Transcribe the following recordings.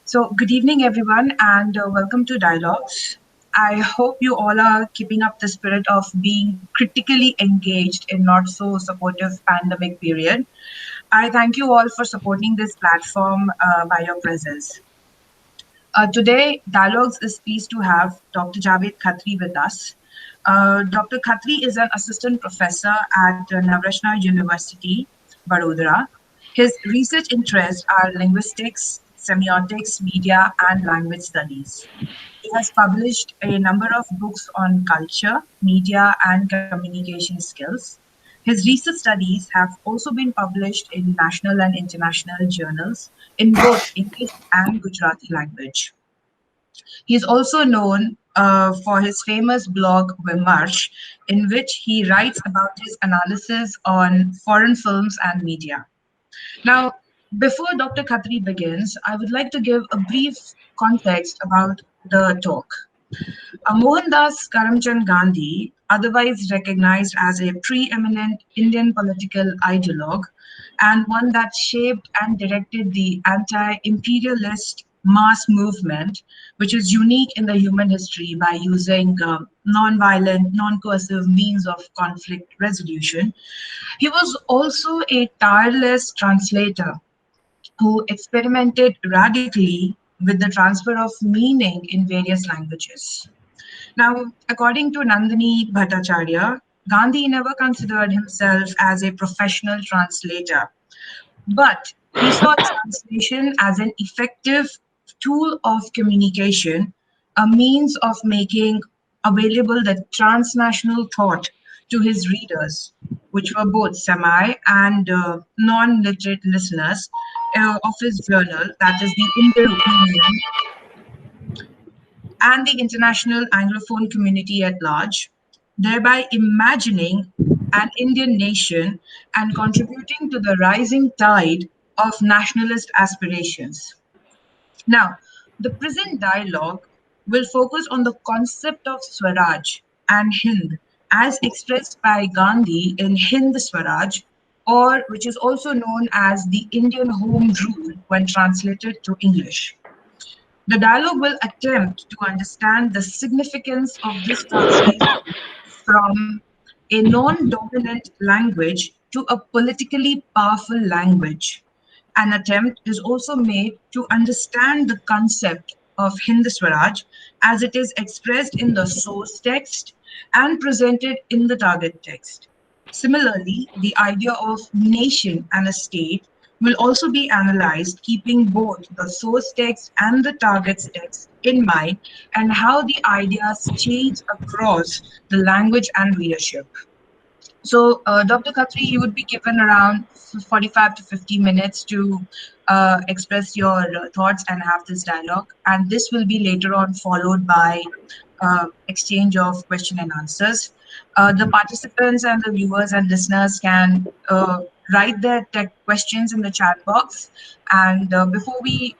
So, good evening, everyone, and welcome to Dialogues. I hope you all are keeping up the spirit of being critically engaged in not so supportive pandemic period. I thank you all for supporting this platform by your presence. Today, Dialogues is pleased to have Dr. Javed Khatri with us. Dr. Khatri is an assistant professor at Navrashna University, Vadodara. His research interests are linguistics, semiotics, media, and language studies. He has published a number of books on culture, media, and communication skills. His research studies have also been published in national and international journals in both English and Gujarati language. He is also known for his famous blog Vimarsh, in which he writes about his analysis on foreign films and media. Now, before Dr. Khatri begins, I would like to give a brief context about the talk. Mohandas Karamchand Gandhi, otherwise recognized as a preeminent Indian political ideologue and one that shaped and directed the anti imperialist mass movement, which is unique in the human history by using non-violent, non-coercive means of conflict resolution. He was also a tireless translator who experimented radically with the transfer of meaning in various languages. Now, according to Nandini Bhattacharya, Gandhi never considered himself as a professional translator, but he saw translation as an effective tool of communication, a means of making available the transnational thought to his readers, which were both semi and non literate listeners of his journal, that is the Indian Opinion, and the international Anglophone community at large, thereby imagining an Indian nation and contributing to the rising tide of nationalist aspirations. Now, the present dialogue will focus on the concept of Swaraj and Hind as expressed by Gandhi in Hind Swaraj, or which is also known as the Indian Home Rule when translated to English. The dialogue will attempt to understand the significance of this translation from a non dominant language to a politically powerful language. An attempt is also made to understand the concept of Hind Swaraj as it is expressed in the source text and presented in the target text. Similarly, the idea of nation and a state will also be analyzed, keeping both the source text and the target text in mind, and how the ideas change across the language and readership. So, Dr. Khatri, you would be given around 45 to 50 minutes to express your thoughts and have this dialogue. And this will be later on followed by exchange of question and answers. The participants and the viewers and listeners can write their tech questions in the chat box. And before we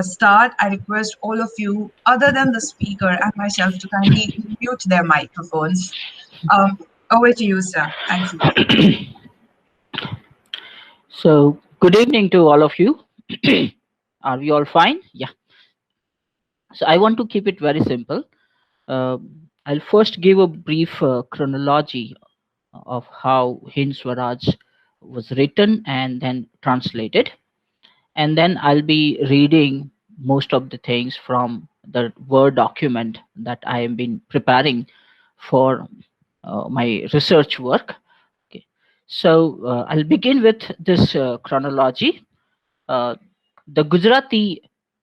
start, I request all of you, other than the speaker and myself, to kindly mute their microphones. Um, Over to you, sir. Thank you. So, good evening to all of you. Are we all fine? Yeah. So, I want to keep it very simple. Uh, I'll first give a brief chronology of how Hind Swaraj was written and then translated. And then I'll be reading most of the things from the Word document that I have been preparing for my research work. Okay. So, I'll begin with this chronology. uh, the Gujarati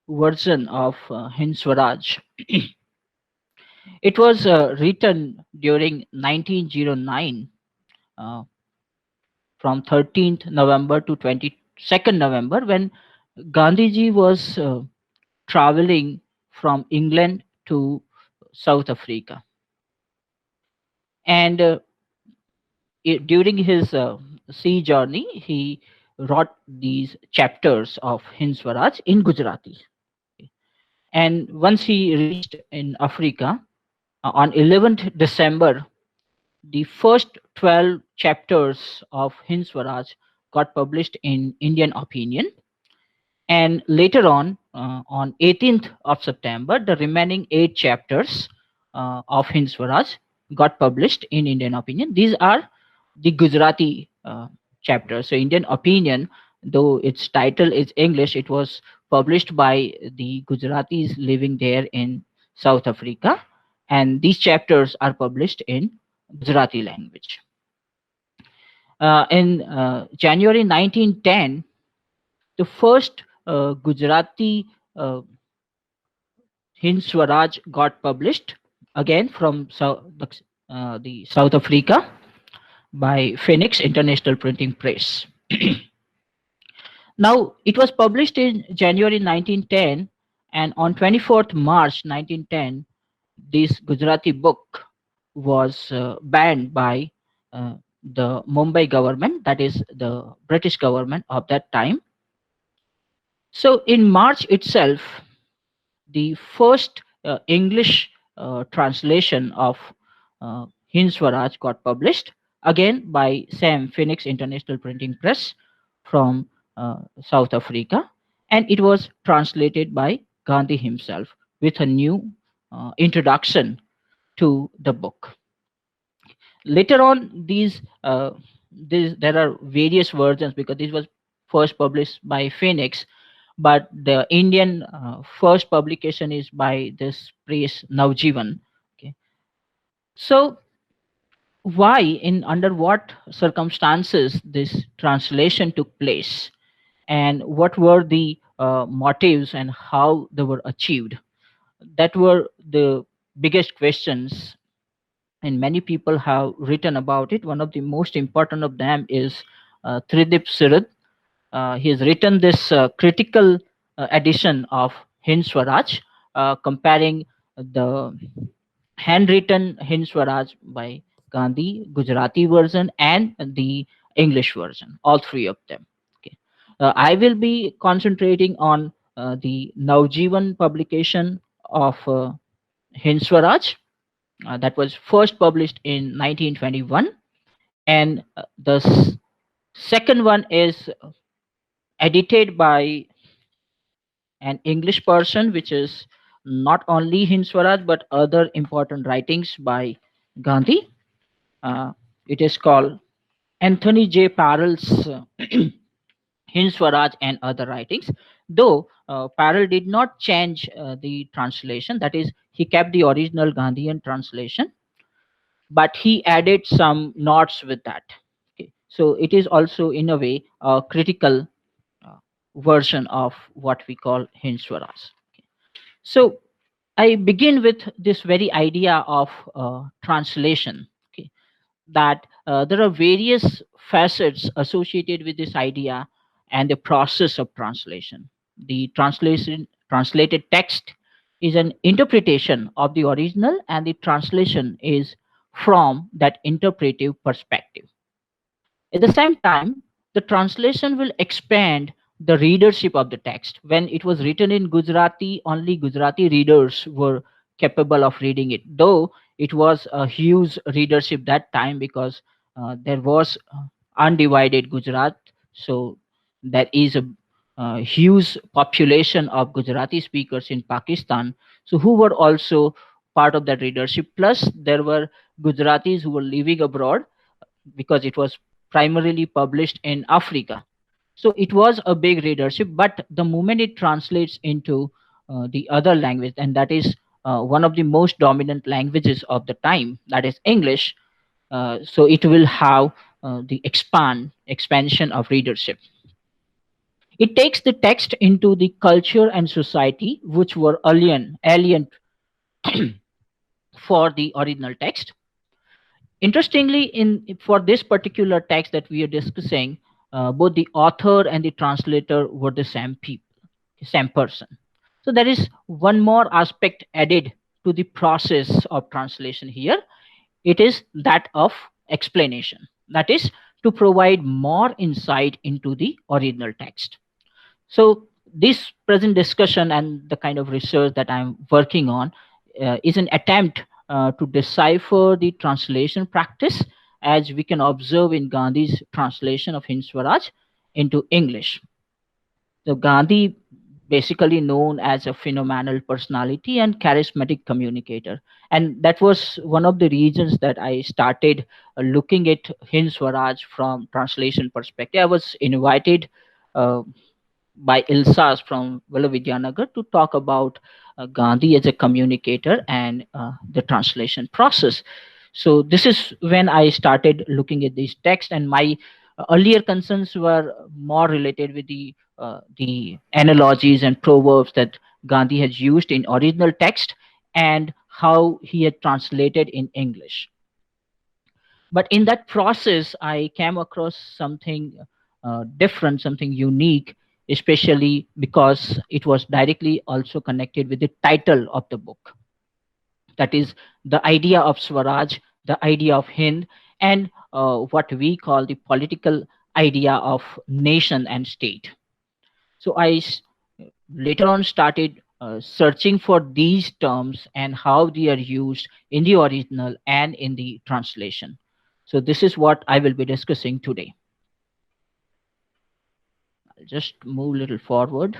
version of Hind Swaraj. It was written during 1909, uh, from 13th November to 22nd November, when Gandhiji was traveling from England to South Africa. And during his sea journey, he wrote these chapters of Hind Swaraj in Gujarati. And once he reached in Africa on 11th December, the first 12 chapters of Hind Swaraj got published in Indian Opinion. And later on 18th of September, the remaining 8 chapters of Hind Swaraj got published in Indian Opinion. These are the Gujarati chapters. So Indian Opinion, though its title is English, it was published by the Gujaratis living there in South Africa, and these chapters are published in Gujarati language. In January 1910, the first Gujarati Hind Swaraj got published again from the South Africa by Phoenix International Printing Press. Now, it was published in January 1910, and on 24th March 1910, this Gujarati book was banned by the Mumbai government, that is the British government of that time. So, in March itself, the first English translation of Hind Swaraj got published again by Sam Phoenix International Printing Press from South Africa, and it was translated by Gandhi himself with a new introduction to the book. Later on, there are various versions because this was first published by Phoenix, but the Indian first publication is by this press Navjivan. Okay, so why, in under what circumstances this translation took place, and what were the motives and how they were achieved? That were the biggest questions, and many people have written about it. One of the most important of them is Tridip Sirad. He has written this critical edition of Hind Swaraj, comparing the handwritten Hind Swaraj by Gandhi, Gujarati version, and the English version, all three of them. Okay. I will be concentrating on the Navjivan publication of Hind Swaraj, that was first published in 1921, and the second one is edited by an English person, which is not only Hind Swaraj but other important writings by Gandhi. Uh, it is called Anthony J. Parrell's Hind Swaraj and other writings. Though Parrell did not change the translation, that is, he kept the original Gandhian translation, but he added some notes with that. Okay. So it is also, in a way, a critical uh, version of what we call Hind Swaraj. So I begin with this very idea of translation. Okay, that there are various facets associated with this idea and the process of translation. The translated text is an interpretation of the original, and the translation is from that interpretive perspective. At the same time, the translation will expand the readership of the text. When it was written in Gujarati, only Gujarati readers were capable of reading it, though it was a huge readership that time because there was undivided Gujarat. So there is a huge population of Gujarati speakers in Pakistan, so who were also part of that readership. Plus, there were Gujaratis who were living abroad because it was primarily published in Africa. So it was a big readership, but the moment it translates into the other language, and that is one of the most dominant languages of the time, that is English, so it will have the expansion of readership. It takes the text into the culture and society which were alien for the original text. Interestingly, in for this particular text that we are discussing, both the author and the translator were the same people, same person. So there is one more aspect added to the process of translation here. It is that of explanation. That is to provide more insight into the original text. So this present discussion and the kind of research that I'm working on is an attempt to decipher the translation practice as we can observe in Gandhi's translation of Hind Swaraj into English. So Gandhi basically known as a phenomenal personality and charismatic communicator. And that was one of the reasons that I started looking at Hind Swaraj from translation perspective. I was invited uh, by Ilsas from Vidyanagar to talk about Gandhi as a communicator and the translation process. So this is when I started looking at these texts, and my earlier concerns were more related with the analogies and proverbs that Gandhi has used in original text and how he had translated in English. But in that process, I came across something different, something unique, especially because it was directly also connected with the title of the book. That is the idea of Swaraj, the idea of Hind, and what we call the political idea of nation and state. So later on started searching for these terms and how they are used in the original and in the translation. So this is what I will be discussing today. I'll just move a little forward.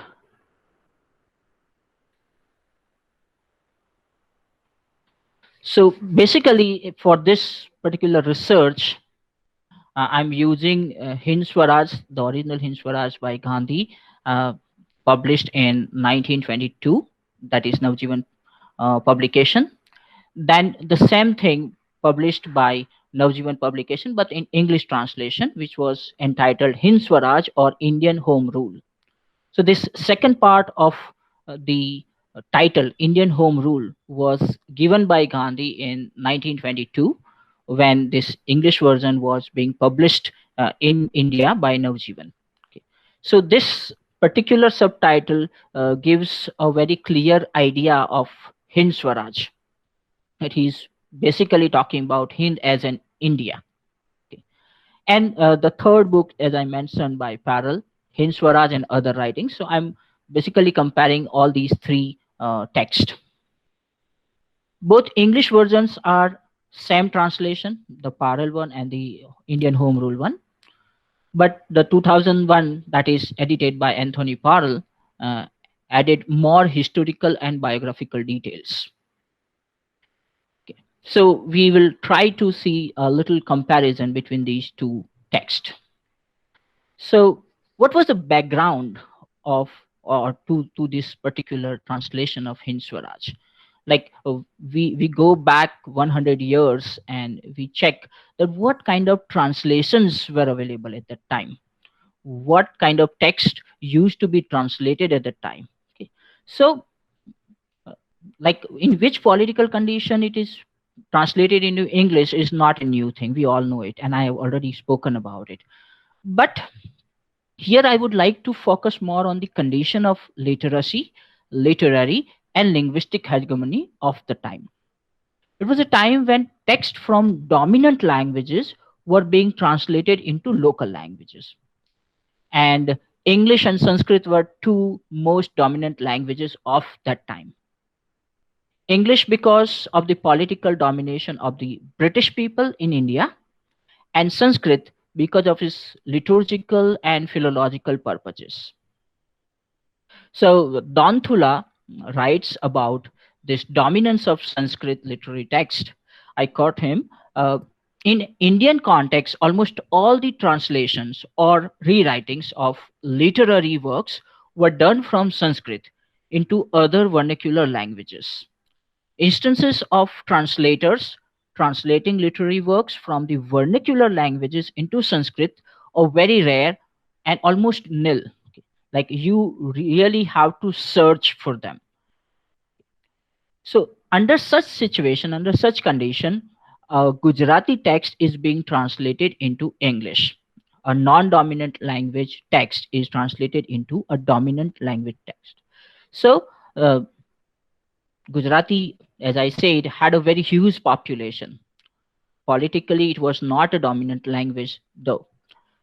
So basically, for this particular research, I'm using Hind Swaraj, the original Hind Swaraj by Gandhi, uh, published in 1922. That is Navjivan publication. Then the same thing published by Navjivan publication, but in English translation, which was entitled Hind Swaraj or Indian Home Rule. So this second part of the title Indian Home Rule was given by Gandhi in 1922 when this English version was being published in India by Navjivan. Okay. So this particular subtitle gives a very clear idea of Hind Swaraj, that he's basically talking about Hind as an India. Okay. And the third book, as I mentioned, by Parallel, Hind Swaraj and Other Writings. So I'm basically comparing all these three texts. Both English versions are same translation, the Parallel one and the Indian Home Rule one. But the 2001, that is edited by Anthony Parallel, added more historical and biographical details. So we will try to see a little comparison between these two texts. So what was the background of or to this particular translation of Hind Swaraj? Like we go back 100 years and we check that what kind of translations were available at that time, what kind of text used to be translated at that time. Okay. So like in which political condition it is translated into English is not a new thing. We all know it, and I have already spoken about it. But here I would like to focus more on the condition of literacy, literary, and linguistic hegemony of the time. It was a time when text from dominant languages were being translated into local languages. And English and Sanskrit were two most dominant languages of that time. English because of the political domination of the British people in India, and Sanskrit because of its liturgical and philological purposes. So Don Thula writes about this dominance of Sanskrit literary text. I quote him. In Indian context, almost all the translations or rewritings of literary works were done from Sanskrit into other vernacular languages. Instances of translators translating literary works from the vernacular languages into Sanskrit are very rare and almost nil. Like you really have to search for them. So under such situation, under such condition, a Gujarati text is being translated into English. A non-dominant language text is translated into a dominant language text. So Gujarati, as I said, had a very huge population. Politically, it was not a dominant language, though.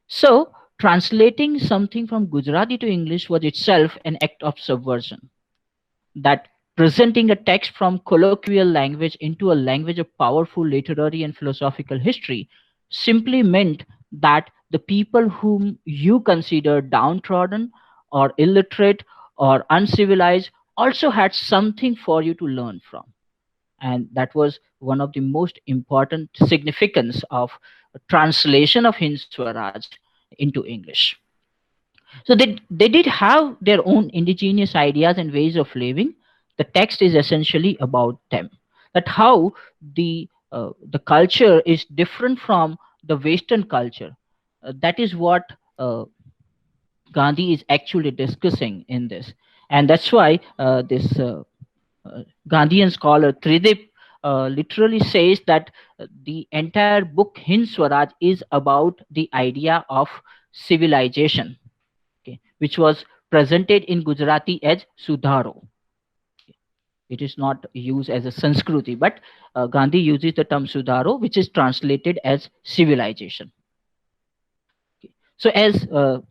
So, translating something from Gujarati to English was itself an act of subversion. That presenting a text from colloquial language into a language of powerful literary and philosophical history simply meant that the people whom you consider downtrodden or illiterate or uncivilized also had something for you to learn from. And that was one of the most important significance of translation of Hind Swaraj into English. So they did have their own indigenous ideas and ways of living. The text is essentially about them. That how the culture is different from the Western culture. That is what Gandhi is actually discussing in this, and that's why this Gandhian scholar Tridip literally says that the entire book Hind Swaraj is about the idea of civilization, okay, which was presented in Gujarati as Sudharo. It is not used as a Sanskriti, but Gandhi uses the term Sudharo, which is translated as civilization. Okay. So, as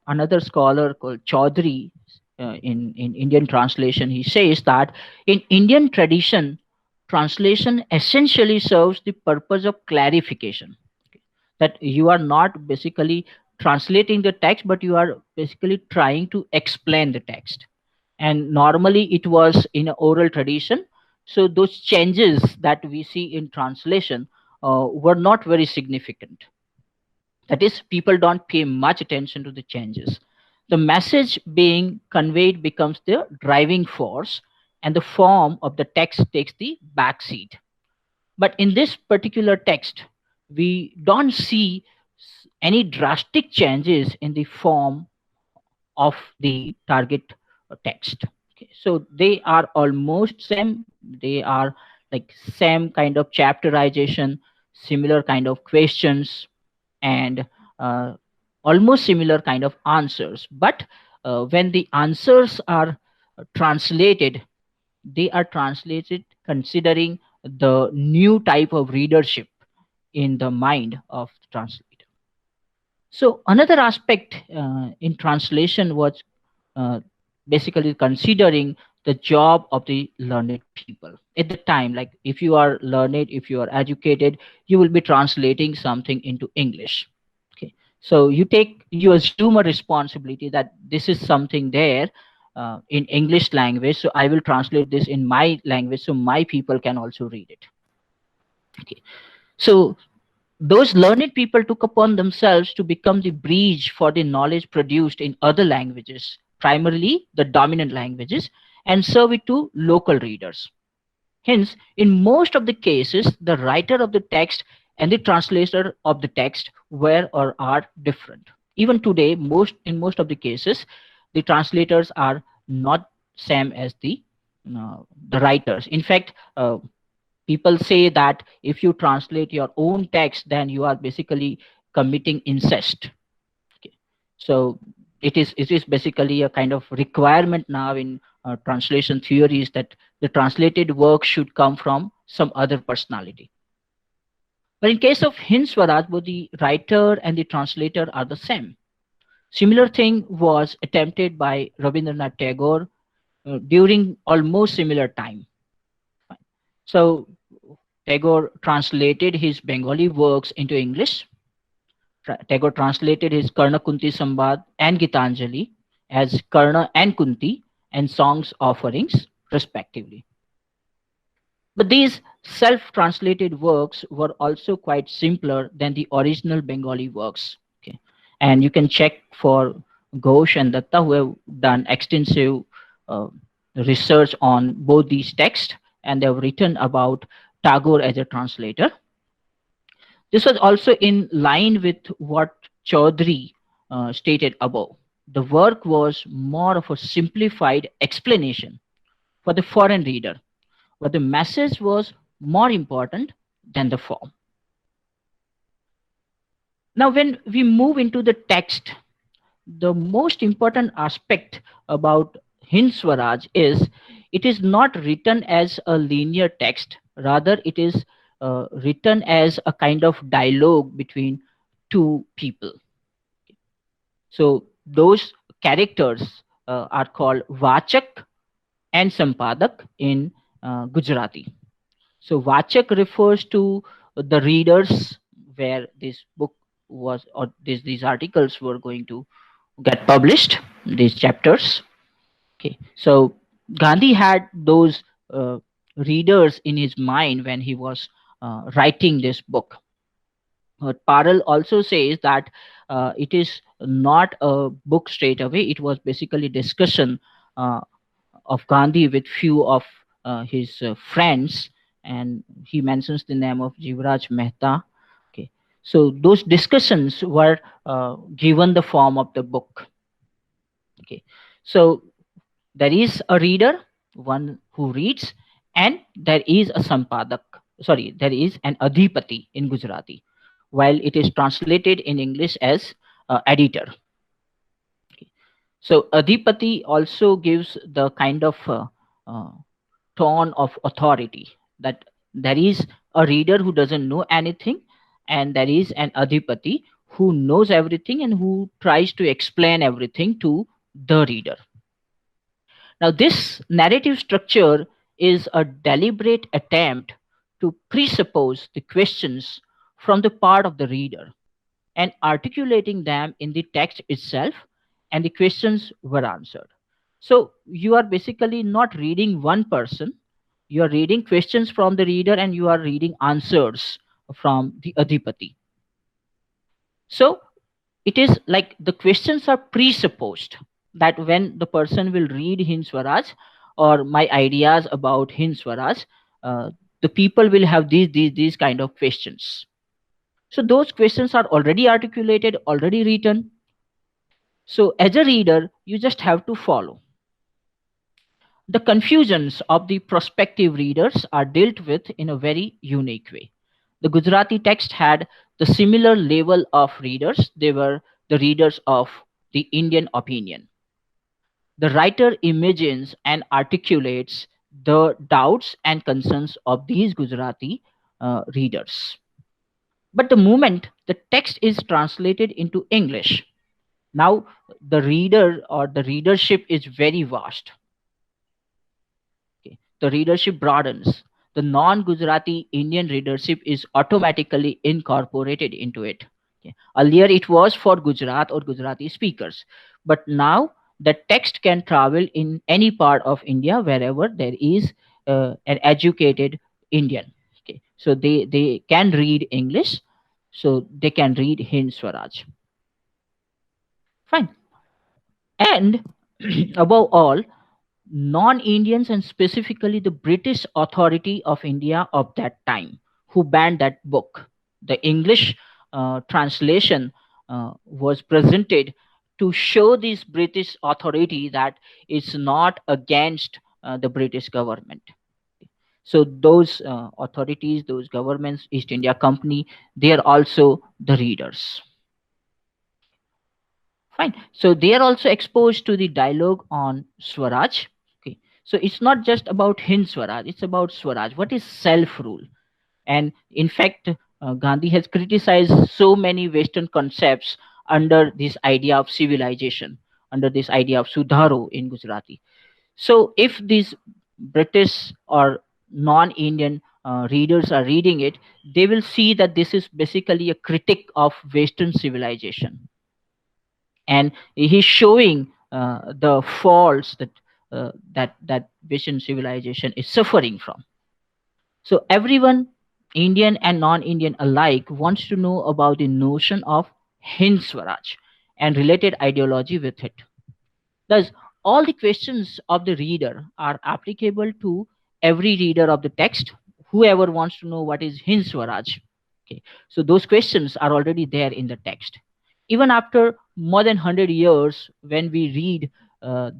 another scholar called Chaudhary in Indian translation, he says that in Indian tradition, translation essentially serves the purpose of clarification. Okay. That you are not basically translating the text, but you are basically trying to explain the text. And normally it was in a oral tradition. So, those changes that we see in translation were not very significant. That is, people don't pay much attention to the changes. The message being conveyed becomes the driving force, and the form of the text takes the back seat. But in this particular text, we don't see any drastic changes in the form of the target text. Okay, so they are almost same. They are like same kind of chapterization, similar kind of questions, and uh, almost similar kind of answers. But when the answers are translated, they are translated considering the new type of readership in the mind of the translator. So another aspect in translation was uh, basically considering the job of the learned people at the time. Like if you are learned, if you are educated, you will be translating something into English. Okay, so you assume a responsibility that this is something there in English language, so I will translate this in my language so my people can also read it. Okay, so those learned people took upon themselves to become the bridge for the knowledge produced in other languages, primarily the dominant languages, and serve it to local readers. Hence, in most of the cases, the writer of the text and the translator of the text were or are different. Even today, in most of the cases, the translators are not same as the writers. In fact, people say that if you translate your own text, then you are basically committing incest. Okay. So it is basically a kind of requirement now in translation theories that the translated work should come from some other personality. But in case of Hind Swaraj, both the writer and the translator are the same. Similar thing was attempted by Rabindranath Tagore during almost similar time. So Tagore translated his Bengali works into English. Tagore translated his Karna Kunti Sambad and Gitanjali as Karna and Kunti and songs offerings, respectively. But these self translated works were also quite simpler than the original Bengali works. Okay. And you can check for Ghosh and Datta, who have done extensive uh, research on both these texts, and they have written about Tagore as a translator. This was also in line with what Chaudhary stated above. The work was more of a simplified explanation for the foreign reader, but the message was more important than the form. Now, when we move into the text, the most important aspect about Hind Swaraj is it is not written as a linear text, rather, it is written as a kind of dialogue between two people. So, those characters are called Vachak and Sampadak in Gujarati. So, Vachak refers to the readers where this book was, or these articles were going to get published, these chapters. Okay, so Gandhi had those readers in his mind when he was writing this book. But Parel also says that it is not a book straight away. It was basically discussion uh, of Gandhi with few of his friends, and he mentions the name of Jivraj Mehta. Okay, so those discussions were given the form of the book. Okay, so there is a reader, one who reads, and there is a sampadak. Sorry, there is an adhipati in Gujarati, while it is translated in English as editor. Okay. So adhipati also gives the kind of uh, tone of authority, that there is a reader who doesn't know anything, and there is an adhipati who knows everything and who tries to explain everything to the reader. Now, this narrative structure is a deliberate attempt to presuppose the questions from the part of the reader and articulating them in the text itself, and the questions were answered. So, you are basically not reading one person, you are reading questions from the reader and you are reading answers from the Adhipati. So, it is like the questions are presupposed, that when the person will read Hind Swaraj or my ideas about Hind Swaraj, uh, the people will have these kind of questions. So those questions are already articulated, already written. So as a reader, you just have to follow. The confusions of the prospective readers are dealt with in a very unique way. The Gujarati text had the similar level of readers. They were the readers of the Indian opinion. The writer imagines and articulates the doubts and concerns of these Gujarati readers. But the moment the text is translated into English, now the reader or the readership is very vast. Okay. The readership broadens. The non Gujarati Indian readership is automatically incorporated into it. Okay. Earlier, it was for Gujarat or Gujarati speakers, but now the text can travel in any part of India wherever there is an educated Indian. Okay. So they can read English, so they can read Hind Swaraj. Fine. And above all, non Indians and specifically the British authority of India of that time who banned that book. The English translation was presented to show this British authority that it's not against the British government. So those authorities, those governments, East India Company, they are also the readers. Fine. So they are also exposed to the dialogue on Swaraj. Okay. So it's not just about Hind Swaraj, it's about Swaraj. What is self rule? And in fact, Gandhi has criticized so many Western concepts under this idea of civilization, under this idea of Sudharo in Gujarati. So if these British or non Indian readers are reading it, they will see that this is basically a critique of Western civilization, and he's showing the faults that that Western civilization is suffering from. So everyone, Indian and non-Indian alike, wants to know about the notion of Hind Swaraj and related ideology with it. Thus, all the questions of the reader are applicable to every reader of the text, whoever wants to know what is Hind Swaraj. Okay. So those questions are already there in the text. Even after more than 100 years, when we read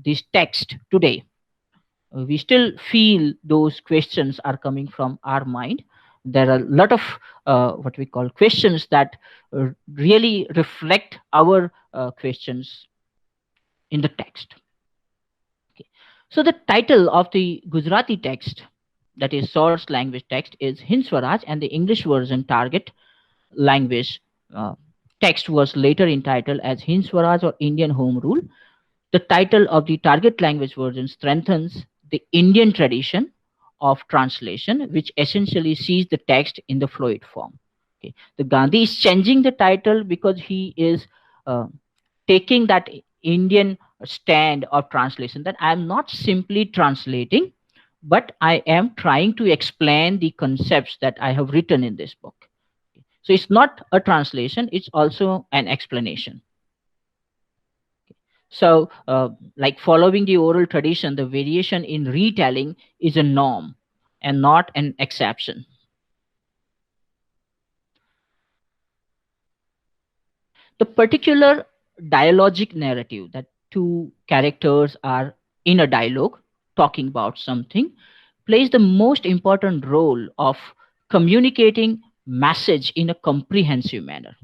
this text today, we still feel those questions are coming from our mind. There are a lot of what we call questions that really reflect our questions in the text. Okay. So the title of the Gujarati text, that is source language text, is Hind Swaraj, and the English version target language uh, text was later entitled as Hind Swaraj or Indian Home Rule. The title of the target language version strengthens the Indian tradition of translation, which essentially sees the text in the fluid form. Okay. The Gandhi is changing the title because he is uh, taking that Indian stand of translation, that I am not simply translating, but I am trying to explain the concepts that I have written in this book. So it's not a translation, it's also an explanation. So, like following the oral tradition, the variation in retelling is a norm and not an exception. The particular dialogic narrative, that two characters are in a dialogue talking about something, plays the most important role of communicating message in a comprehensive manner.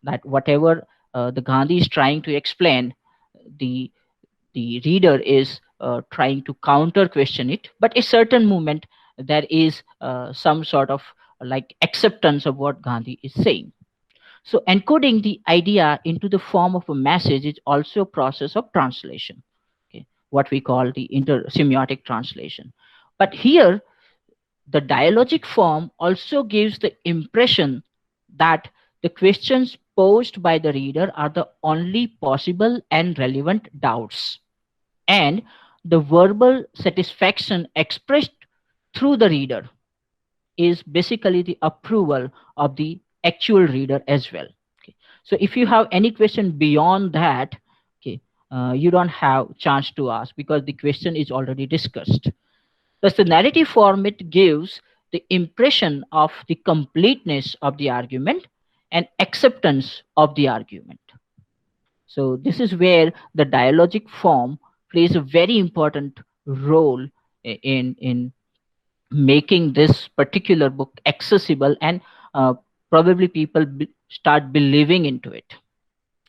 That whatever the Gandhi is trying to explain, the the reader is trying to counter question it, but a certain moment there is some sort of like acceptance of what Gandhi is saying. So encoding the idea into the form of a message is also a process of translation, okay, what we call the intersemiotic translation. But here, the dialogic form also gives the impression that the questions posed by the reader are the only possible and relevant doubts, and the verbal satisfaction expressed through the reader is basically the approval of the actual reader as well. Okay. So if you have any question beyond that, okay, you don't have chance to ask because the question is already discussed. Thus, the narrative format gives the impression of the completeness of the argument and acceptance of the argument. So this is where the dialogic form plays a very important role in making this particular book accessible, and probably people start believing into it.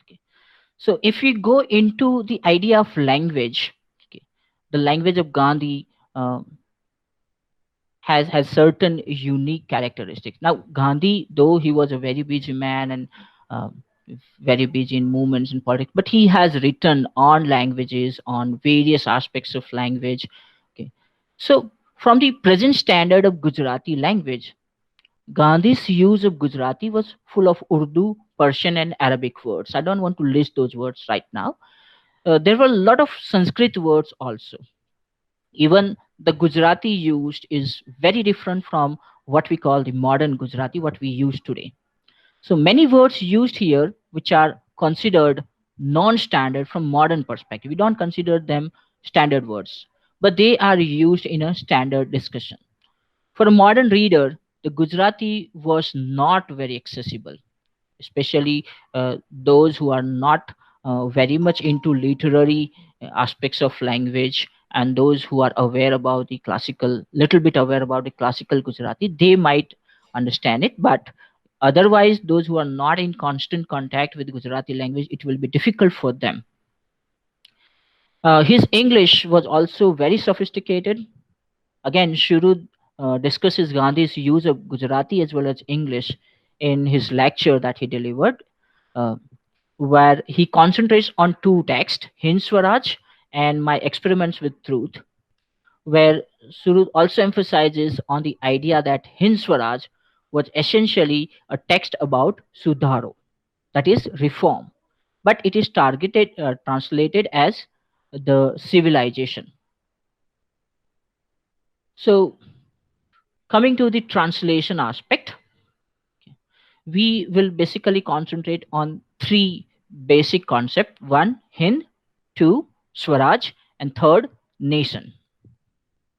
Okay. So if we go into the idea of language, okay, the language of Gandhi has certain unique characteristics. Now, Gandhi, though he was a very busy man and um, very busy in movements and politics, but he has written on languages, on various aspects of language. Okay, so from the present standard of Gujarati language, Gandhi's use of Gujarati was full of Urdu, Persian, and Arabic words. I don't want to list those words right now. There were a lot of Sanskrit words also. Even the Gujarati used is very different from what we call the modern Gujarati, what we use today. So many words used here which are considered non-standard from modern perspective. We don't consider them standard words, but they are used in a standard discussion. For a modern reader, the Gujarati was not very accessible, especially those who are not very much into literary aspects of language, and those who are aware about the classical, little bit aware about the classical Gujarati, they might understand it. But otherwise, those who are not in constant contact with Gujarati language, it will be difficult for them. His English was also very sophisticated. Again, Shurud discusses Gandhi's use of Gujarati as well as English in his lecture that he delivered, uh, where he concentrates on two texts, Hind Swaraj and My Experiments with Truth, where Surud also emphasizes on the idea that Hind Swaraj was essentially a text about Sudharo, that is reform, but it is translated as the civilization. So, coming to the translation aspect, we will basically concentrate on three basic concepts: one, Hind; two, Swaraj; and third, nation.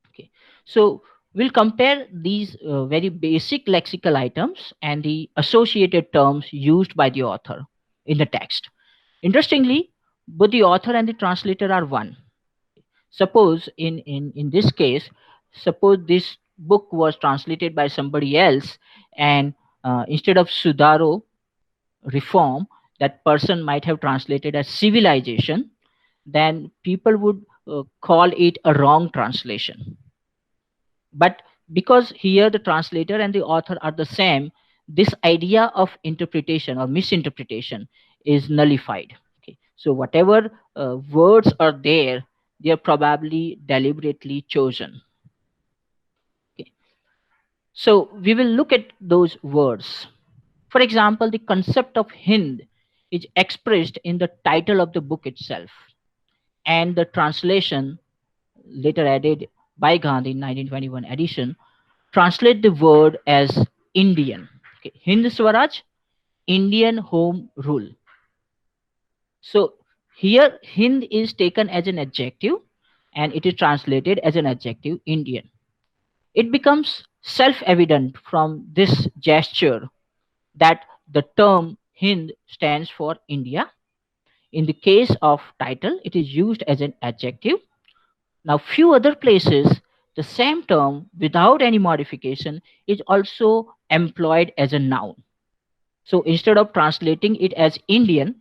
Okay. So we'll compare these very basic lexical items and the associated terms used by the author in the text. Interestingly, both the author and the translator are one. Suppose in this case, suppose this book was translated by somebody else, and instead of Sudaro, reform, that person might have translated as civilization, then people would call it a wrong translation. But because here the translator and the author are the same, this idea of interpretation or misinterpretation is nullified. Okay. So whatever words are there, they are probably deliberately chosen. Okay. So we will look at those words. For example, the concept of Hind is expressed in the title of the book itself, and the translation later added by Gandhi in 1921 edition translate the word as Indian. Okay. Hind Swaraj, Indian Home Rule. So here Hind is taken as an adjective and it is translated as an adjective Indian. It becomes self evident from this gesture that the term Hind stands for India. In the case of title, it is used as an adjective. Now, few other places, the same term without any modification is also employed as a noun. So instead of translating it as Indian,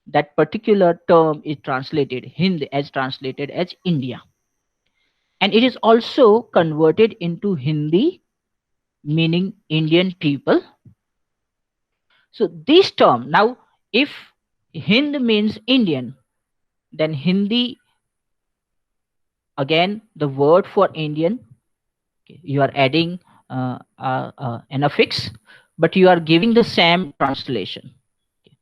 that particular term is translated Hind as translated as India. And it is also converted into Hindi, meaning Indian people. So this term, now if Hind means Indian, then Hindi, again the word for Indian, okay, you are adding an affix, but you are giving the same translation. Okay,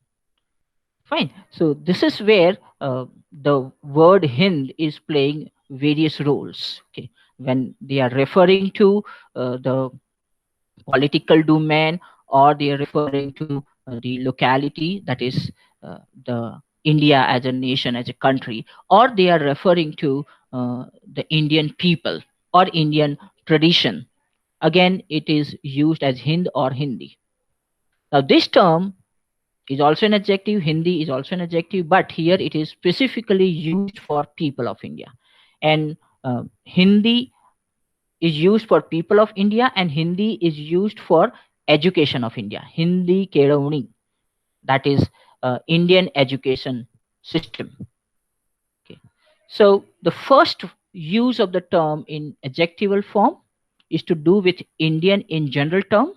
fine. So this is where the word Hind is playing various roles. Okay, when they are referring to the political domain, or they are referring to the locality, that is the India as a nation, as a country, or they are referring to the Indian people or Indian tradition. Again, it is used as Hind or Hindi. Now, this term is also an adjective, Hindi is also an adjective, but here it is specifically used for people of India. And Hindi is used for people of India, and Hindi is used for education of India. Hindi Keravani, that is Indian education system. Okay. So the first use of the term in adjectival form is to do with Indian in general term,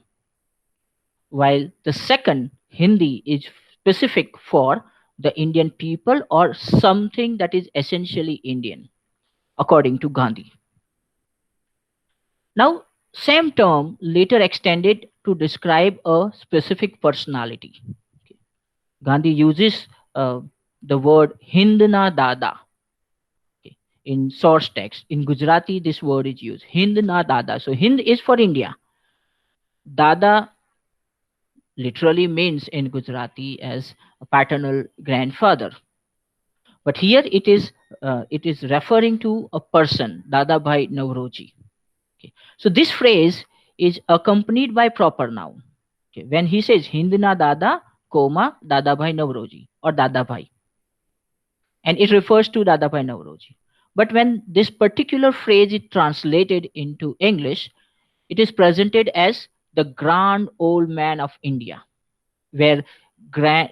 while the second Hindi is specific for the Indian people or something that is essentially Indian, according to Gandhi. Now, same term later extended to describe a specific personality. Okay. Gandhi uses the word Hindna Dada. Okay. In source text, in Gujarati, this word is used Hindna Dada. So Hind is for India. Dada literally means in Gujarati as a paternal grandfather. But here it is referring to a person, Dada Bhai Nauroji. Okay. So this phrase is accompanied by proper noun. Okay. When he says Hindna Dada, comma, Dada Bhai Nauroji or Dada Bhai, and it refers to Dada Bhai Nauroji. But when this particular phrase is translated into English, it is presented as the grand old man of India, where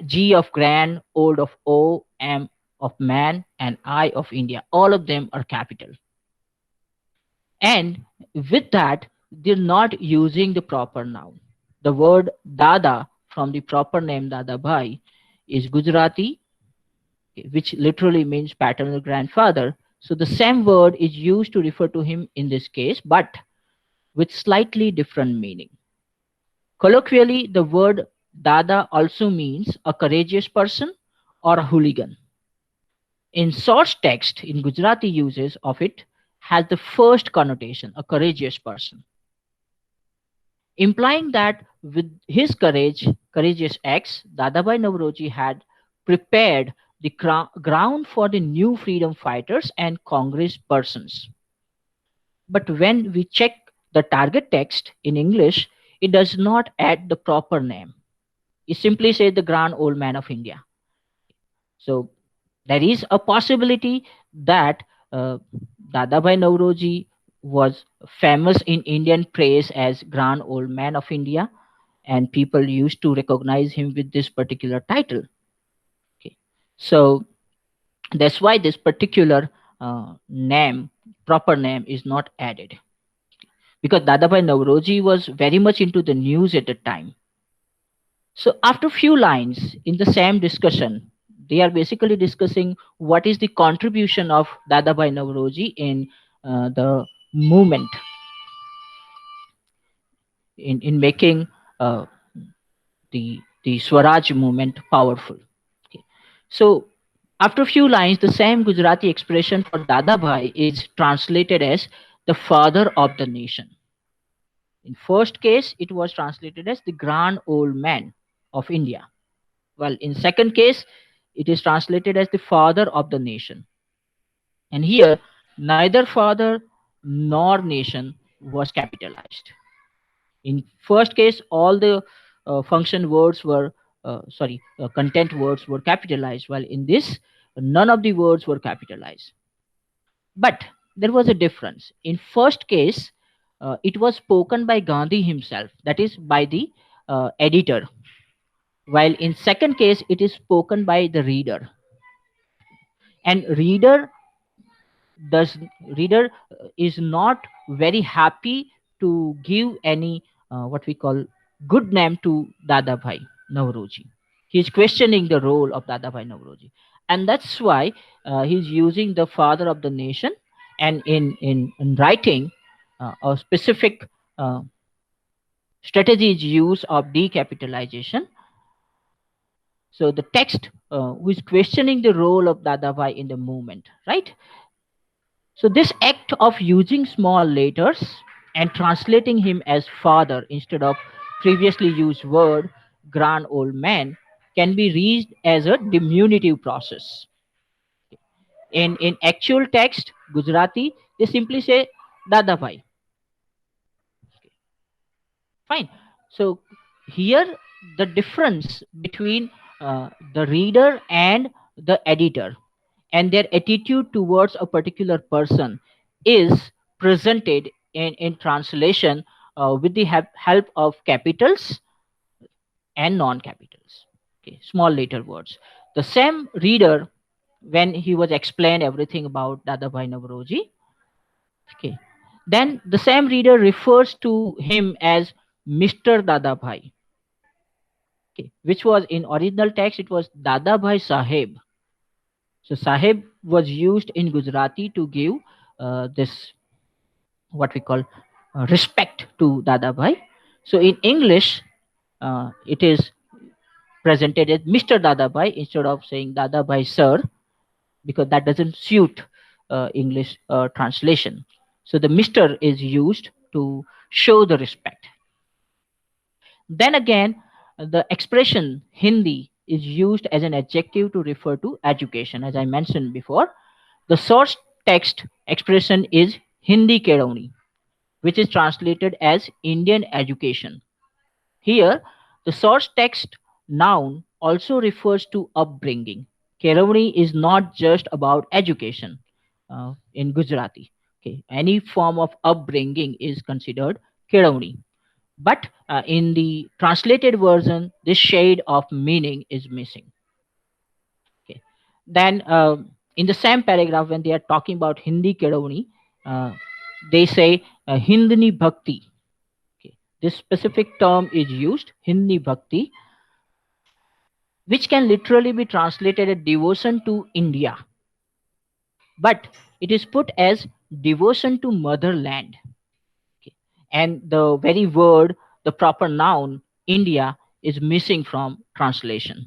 G of grand, old of O, M of man, and I of India, all of them are capital. And with that, they're not using the proper noun. The word Dada from the proper name Dada Bhai is Gujarati, which literally means paternal grandfather. So the same word is used to refer to him in this case, but with slightly different meaning. Colloquially, the word Dada also means a courageous person or a hooligan. In source text, in Gujarati uses of it, has the first connotation, a courageous person, implying that with his courageous acts, Dadabhai Nauroji had prepared the ground for the new freedom fighters and Congress persons. But when we check the target text in English, it does not add the proper name. It simply says the grand old man of India. So there is a possibility that Dadabhai Nauroji was famous in Indian press as Grand Old Man of India, and people used to recognize him with this particular title. Okay. So that's why this particular name, proper name, is not added. Because Dadabhai Nauroji was very much into the news at the time. So after few lines in the same discussion, they are basically discussing what is the contribution of Dadabhai Nauroji in the movement, in making uh, the the Swaraj movement powerful. Okay. So after a few lines, the same Gujarati expression for Dada Bhai is translated as the father of the nation. In first case, it was translated as the grand old man of India. Well, in second case, it is translated as the father of the nation. And here, neither father nor nation was capitalized. In first case, all the function words were, content words were capitalized, while in this, none of the words were capitalized. But there was a difference. In first case, it was spoken by Gandhi himself, that is, by the editor, while in second case, it is spoken by the reader. And does reader is not very happy to give any what we call good name to Dada Bhai Nauroji. He is questioning the role of Dada Bhai Nauroji, and that's why he's using the father of the nation. And in writing, a specific uh, strategy is used of decapitalization. So the text who is questioning the role of Dada Bhai in the movement, right? So, this act of using small letters and translating him as father instead of previously used word grand old man can be read as a diminutive process. In actual text, Gujarati, they simply say Dada Bhai. Fine. So, here the difference between the reader and the editor and their attitude towards a particular person is presented in translation with the help of capitals and non-capitals, okay, small letter words. The same reader, when he was explained everything about Dada Bhai Navroji, okay, then the same reader refers to him as Mr. Dada Bhai, okay, which was in original text, it was Dada Bhai Saheb. So Sahib was used in Gujarati to give this what we call respect to Dada Bhai. So in English, it is presented as Mr. Dada Bhai instead of saying Dada Bhai Sir, because that doesn't suit English translation. So the Mr. is used to show the respect. Then again, the expression Hindi is used as an adjective to refer to education, as I mentioned before. The source text expression is Hindi Kedauni, which is translated as Indian education. Here, the source text noun also refers to upbringing. Kedauni is not just about education in Gujarati. Okay, any form of upbringing is considered Kedauni. But in the translated version, this shade of meaning is missing. Okay. Then in the same paragraph, when they are talking about Hindi Kedauni, they say Hindni Bhakti. Okay. This specific term is used, Hindi Bhakti, which can literally be translated as devotion to India. But it is put as devotion to motherland. Okay. And the very word, the proper noun, India, is missing from translation.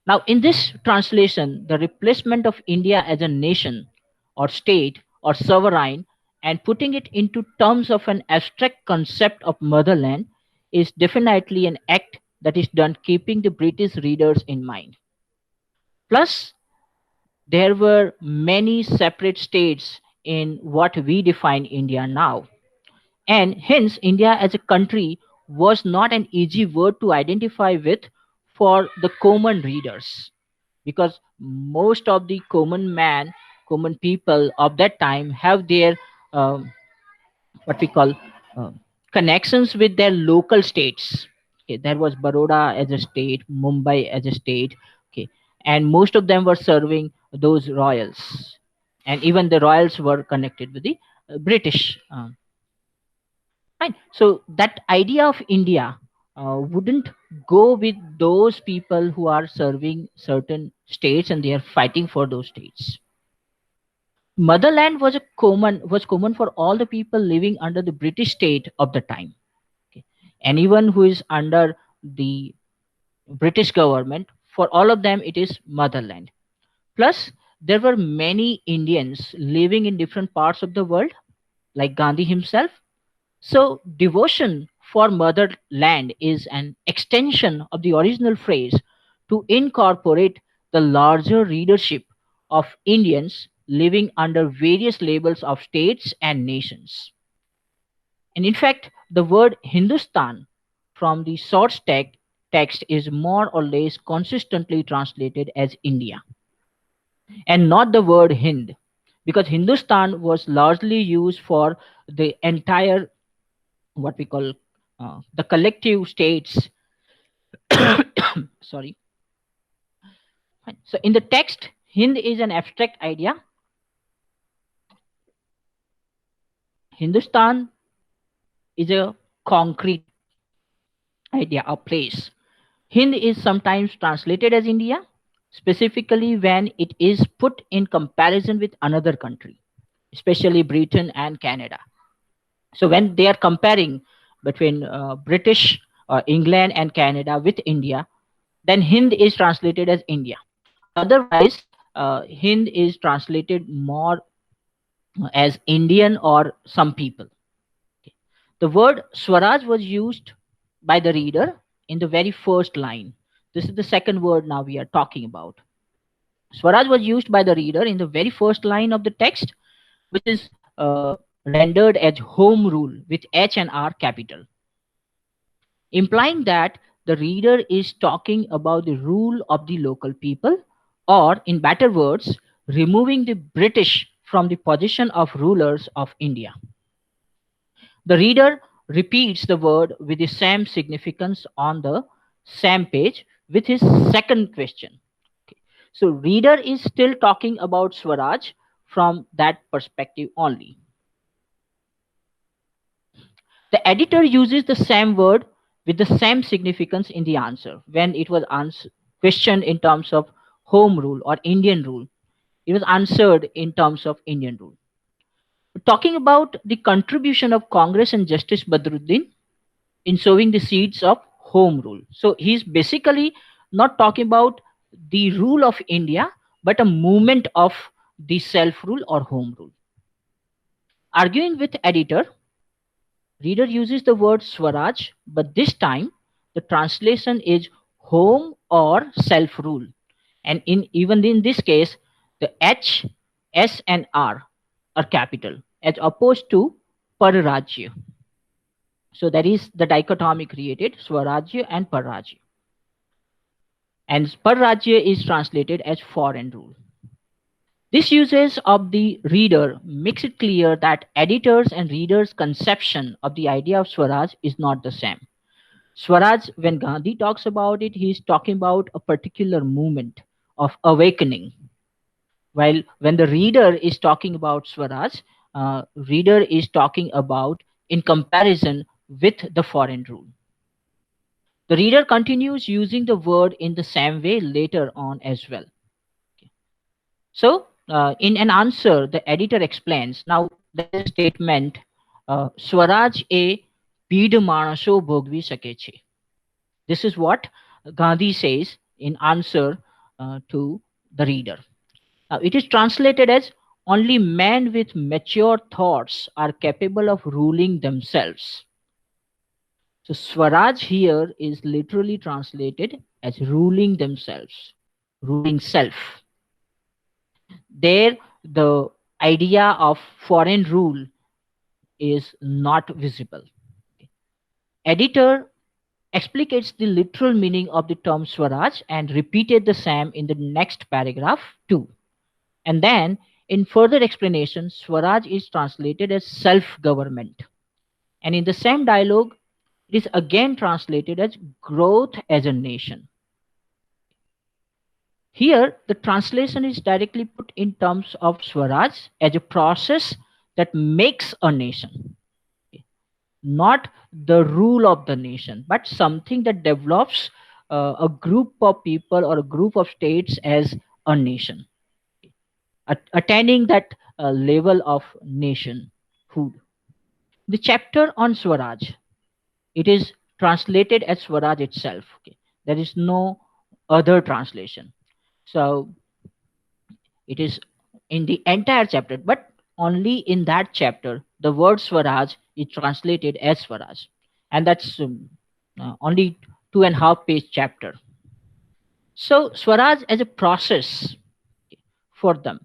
Now, in this translation, the replacement of India as a nation or state or sovereign and putting it into terms of an abstract concept of motherland is definitely an act that is done keeping the British readers in mind. Plus, there were many separate states in what we define India now. And hence, India as a country was not an easy word to identify with for the common readers, because most of the common people of that time have their um, what we call uh, connections with their local states. Okay, there was Baroda as a state, Mumbai as a state. Okay, and most of them were serving those royals, and even the royals were connected with the British. Fine. So that idea of India wouldn't go with those people who are serving certain states and they are fighting for those states. Motherland was common for all the people living under the British state of the time. Okay. Anyone who is under the British government. For all of them, it is motherland. Plus, there were many Indians living in different parts of the world, like Gandhi himself. So, devotion for motherland is an extension of the original phrase to incorporate the larger readership of Indians living under various labels of states and nations. And in fact, the word Hindustan from the source text is more or less consistently translated as India and not the word Hind, because Hindustan was largely used for the entire, what we call, the collective states. Sorry. Fine. So in the text, Hind is an abstract idea. Hindustan is a concrete idea, a place. Hind is sometimes translated as India, specifically when it is put in comparison with another country, especially Britain and Canada. So when they are comparing between British, England, and Canada with India, then Hind is translated as India. Otherwise, Hind is translated more as Indian or some people. Okay. The word Swaraj was used by the reader in the very first line. This is the second word now we are talking about. Swaraj was used by the reader in the very first line of the text, which is rendered as home rule with H and R capital, implying that the reader is talking about the rule of the local people, or, in better words, removing the British from the position of rulers of India. The reader repeats the word with the same significance on the same page with his second question. Okay. So, reader is still talking about Swaraj from that perspective only. The editor uses the same word with the same significance in the answer. When it was questioned in terms of home rule or Indian rule, it was answered in terms of Indian rule. Talking about the contribution of Congress and Justice Badruddin in sowing the seeds of home rule. So he's basically not talking about the rule of India, but a movement of the self rule or home rule. Arguing with editor, reader uses the word Swaraj, but this time the translation is home or self rule. And even in this case, the H, S, and R are capital as opposed to Parrajya. So that is the dichotomy created, Swarajya and Parrajya. And Parrajya is translated as foreign rule. This usage of the reader makes it clear that editors and readers' conception of the idea of Swaraj is not the same. Swaraj, when Gandhi talks about it, he is talking about a particular movement of awakening. While when the reader is talking about Swaraj, reader is talking about in comparison with the foreign rule. The reader continues using the word in the same way later on as well. Okay. So, in an answer, the editor explains. Now, there is a statement, Swaraj e pid manaso bhogvi sake che. This is what Gandhi says in answer to the reader. Now, it is translated as only men with mature thoughts are capable of ruling themselves. So, Swaraj here is literally translated as ruling themselves, ruling self. There, the idea of foreign rule is not visible. Editor explicates the literal meaning of the term Swaraj and repeated the same in the next paragraph too. And then, in further explanation, Swaraj is translated as self-government. And in the same dialogue, it is again translated as growth as a nation. Here, the translation is directly put in terms of Swaraj as a process that makes a nation, not the rule of the nation, but something that develops a group of people or a group of states as a nation, attaining that level of nationhood. The chapter on Swaraj, it is translated as Swaraj itself. Okay. There is no other translation. So it is in the entire chapter, but only in that chapter the word Swaraj is translated as Swaraj, and that's only 2.5 page chapter. So Swaraj as a process for them.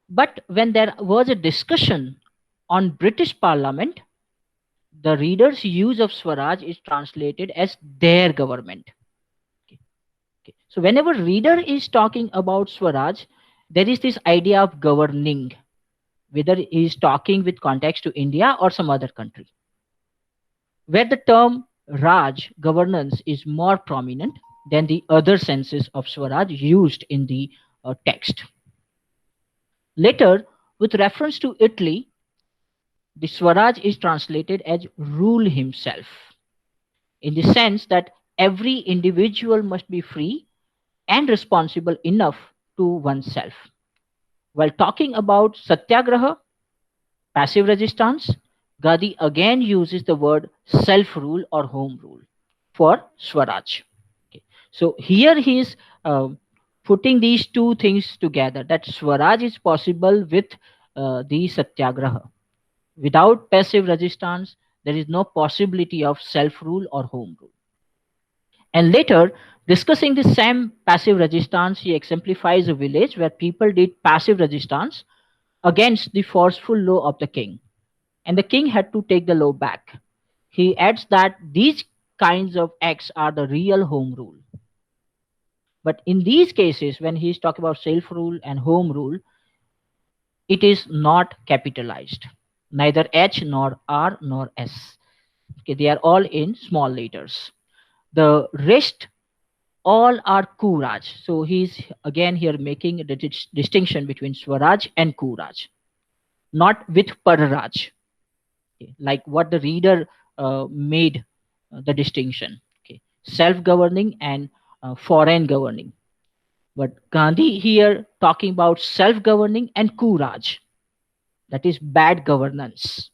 But when there was a discussion on British Parliament, the reader's use of Swaraj is translated as their government. Okay. Okay. So whenever reader is talking about Swaraj, there is this idea of governing, whether he is talking with context to India or some other country, where the term Raj, governance, is more prominent than the other senses of Swaraj used in the text. Later, with reference to Italy, the Swaraj is translated as rule himself, in the sense that every individual must be free and responsible enough to oneself. While talking about Satyagraha, passive resistance, Gandhi again uses the word self rule or home rule for Swaraj. Okay. So here he is putting these two things together, that Swaraj is possible with the Satyagraha. Without passive resistance, there is no possibility of self rule or home rule. And later, discussing the same passive resistance, he exemplifies a village where people did passive resistance against the forceful law of the king, and the king had to take the law back. He adds that these kinds of acts are the real home rule. But in these cases, when he is talking about self rule and home rule, it is not capitalized, neither H nor R nor S. Okay, they are all in small letters. The rest all are Kuraj. So he's again here making the distinction between Swaraj and Kuraj, not with Parraj, okay, like what the reader made the distinction. Okay, self-governing and foreign governing. But Gandhi here talking about self-governing and Kuraj, that is bad governance.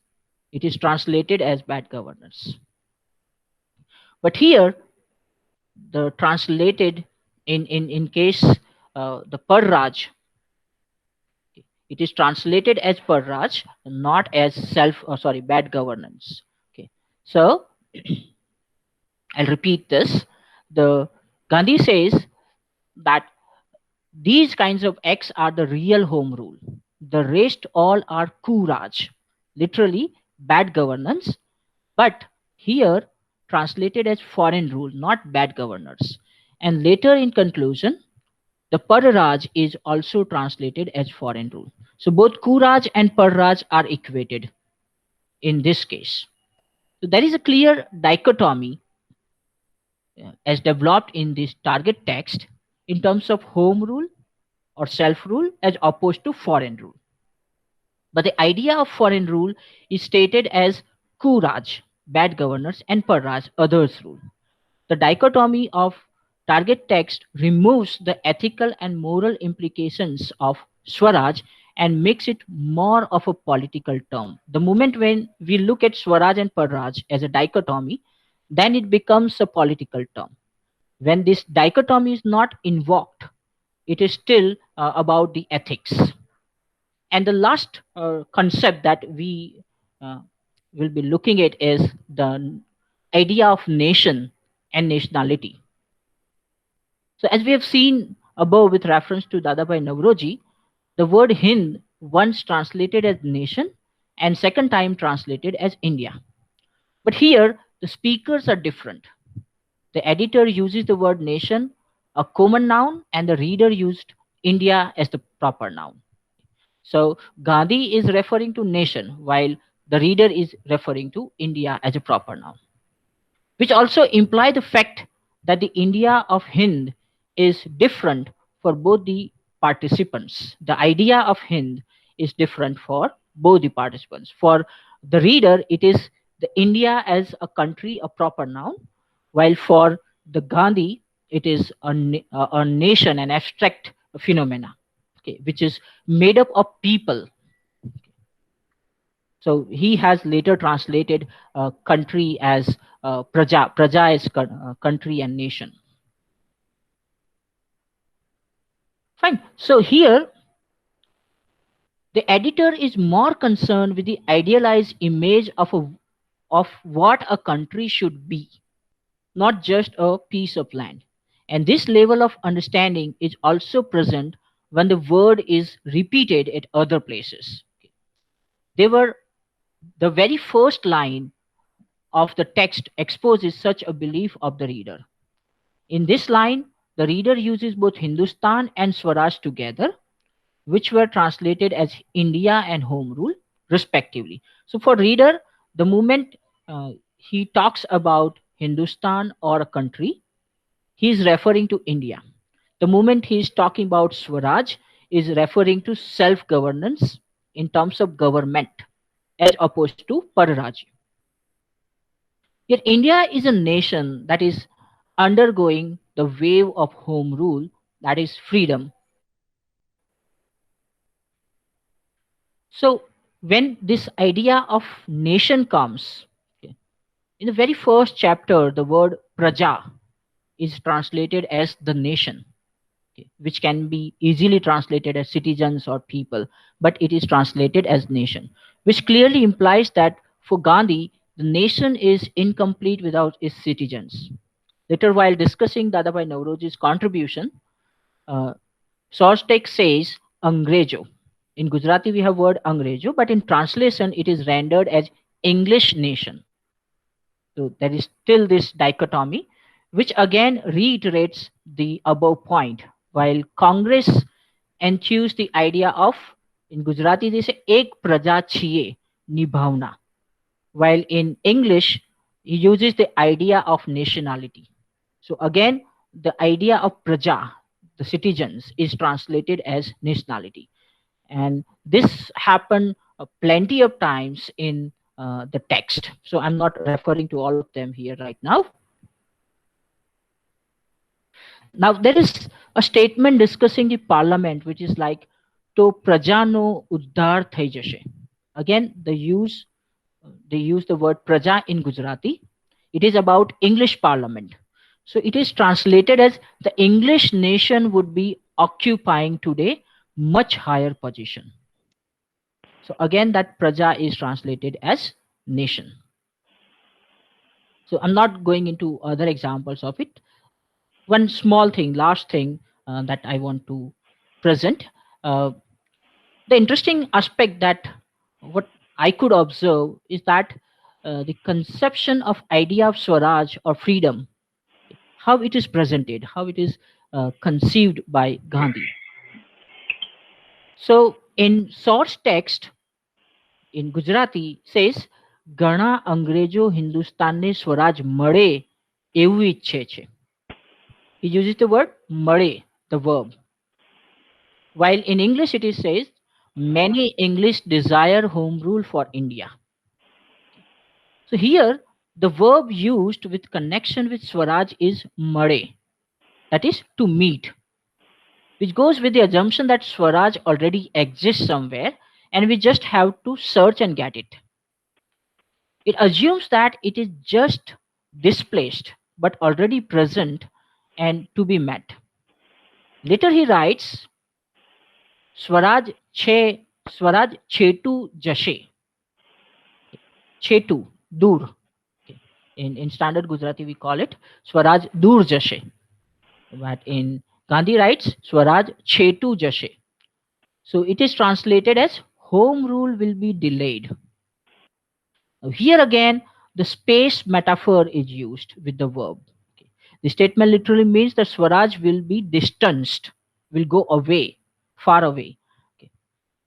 It is translated as bad governance. But here the translated in case the Parraj, it is translated as Parraj, not as bad governance. Okay, so I'll repeat this. The Gandhi says that these kinds of acts are the real home rule. The rest all are Kuraj, literally bad governance, but here translated as foreign rule, not bad governors. And later in conclusion, the Parraj is also translated as foreign rule. So both Kuraj and Parraj are equated in this case. So there is a clear dichotomy as developed in this target text in terms of home rule or self rule as opposed to foreign rule. But the idea of foreign rule is stated as Kuraj, bad governors, and Parraj, others rule. The dichotomy of target text removes the ethical and moral implications of Swaraj and makes it more of a political term. The moment when we look at Swaraj and Parraj as a dichotomy, then it becomes a political term. When this dichotomy is not invoked, it is still about the ethics. And the last concept that we uh, will be looking at is the idea of nation and nationality. So, as we have seen above with reference to Dadabhai Nauroji, the word Hind once translated as nation and second time translated as India. But here, the speakers are different. The editor uses the word nation, a common noun, and the reader used India as the proper noun. So Gandhi is referring to nation while the reader is referring to India as a proper noun, which also imply the fact that the India of Hind is different for both the participants. The idea of Hind is different for both the participants. For the reader, it is the India as a country, a proper noun, while for the Gandhi, it is a nation, an abstract phenomena, okay, which is made up of people. So he has later translated country as praja. Praja is country and nation. Fine. So here, the editor is more concerned with the idealized image of what a country should be, not just a piece of land. And this level of understanding is also present when the word is repeated at other places. They were the very first line of the text exposes such a belief of the reader. In this line, the reader uses both Hindustan and Swaraj together, which were translated as India and Home Rule, respectively. So, for reader, the moment he talks about Hindustan or a country, he is referring to India. The moment he is talking about Swaraj, is referring to self governance in terms of government, as opposed to Pararaj. Yet India is a nation that is undergoing the wave of home rule, that is freedom. So when this idea of nation comes, okay, in the very first chapter, the word praja is translated as the nation, okay, which can be easily translated as citizens or people, but it is translated as nation, which clearly implies that for Gandhi, the nation is incomplete without its citizens. Later, while discussing Dadabhai Nauroji's contribution, uh, Sostek says Angrejo. In Gujarati, we have word Angrejo, but in translation, it is rendered as English nation. So there is still this dichotomy, which again reiterates the above point. While Congress enthused the idea of, in Gujarati, they say Ek Praja Chiye Nibhavna, while in English, he uses the idea of nationality. So again, the idea of praja, the citizens, is translated as nationality. And this happened plenty of times in the text. So I'm not referring to all of them here right now. Now, there is a statement discussing the parliament, which is like, to prajano uddhar thai jashe. Again, they use the word praja in Gujarati. It is about English parliament. So it is translated as the English nation would be occupying today much higher position. So again, that praja is translated as nation. So I'm not going into other examples of it. One small thing, last thing that I want to present. Uh, the interesting aspect that what I could observe is that the conception of idea of Swaraj or freedom, how it is presented, how it is conceived by Gandhi. So in source text in Gujarati says, Gana Angrejo Hindustanne Swaraj Made Evu Icche છે. He uses the word Made, the verb. While in English it is says, many English desire home rule for India. So here, the verb used with connection with Swaraj is Made, that is to meet, which goes with the assumption that Swaraj already exists somewhere and we just have to search and get it. It assumes that it is just displaced but already present and to be met. Later he writes, Swaraj che Swaraj chetu jashe. Chetu, dur. Okay. In standard Gujarati we call it Swaraj dur jashe. But in Gandhi writes Swaraj chetu jashe. So it is translated as home rule will be delayed. Now here again, the space metaphor is used with the verb. Okay. The statement literally means that Swaraj will be distanced, will go away, far away. Okay.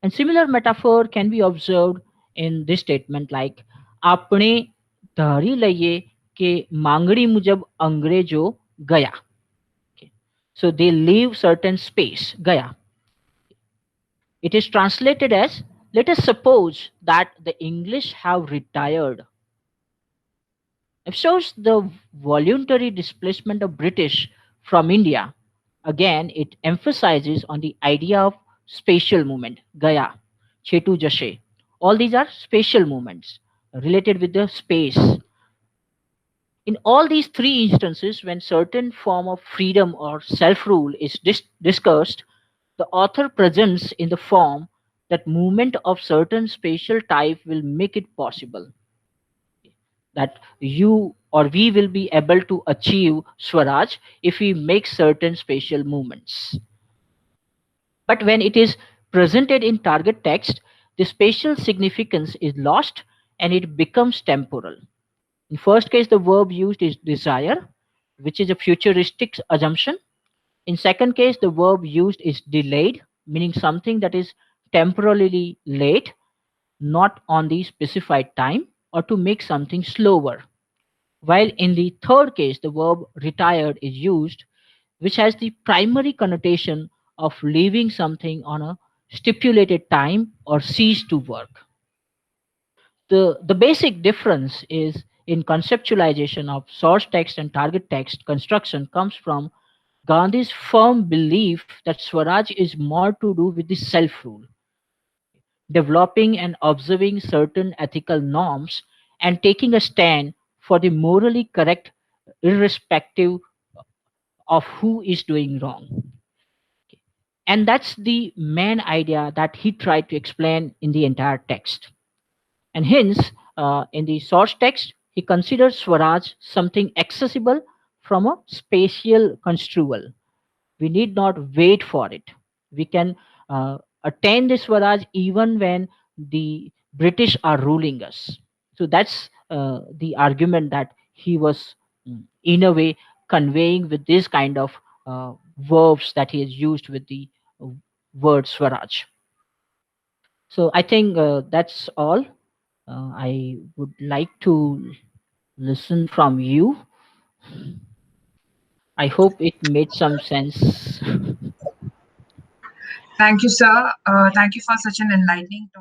And similar metaphor can be observed in this statement like આપણે ધારી લઈએ કે માંગણી મુજબ અંગ્રેજો ગયા. Okay. So they leave certain space, gaya. It is translated as, let us suppose that the English have retired. It shows the voluntary displacement of British from India. Again, it emphasizes on the idea of spatial movement, Gaya, Chetu Jashe. All these are spatial movements related with the space. In all these three instances, when certain form of freedom or self-rule is discussed, The author presents in the form that movement of certain spatial type will make it possible that you or we will be able to achieve Swaraj if we make certain spatial movements. But when it is presented in target text, the spatial significance is lost and it becomes temporal. In first case, the verb used is desire, which is a futuristic assumption. In second case, the verb used is delayed, meaning something that is temporarily late, not on the specified time, or to make something slower. While in the third case, the verb retired is used, which has the primary connotation of leaving something on a stipulated time or cease to work. The basic difference is in conceptualization of source text and target text construction comes from Gandhi's firm belief that Swaraj is more to do with the self rule, developing and observing certain ethical norms and taking a stand for the morally correct irrespective of who is doing wrong. And that's the main idea that he tried to explain in the entire text. And hence, in the source text, he considers Swaraj something accessible from a spatial construal. We need not wait for it. We can attain this Swaraj even when the British are ruling us. So that's the argument that he was, in a way, conveying with this kind of verbs that he has used with the uh, word Swaraj. So I think that's all. I would like to listen from you. I hope it made some sense. Thank you, sir. Thank you for such an enlightening talk.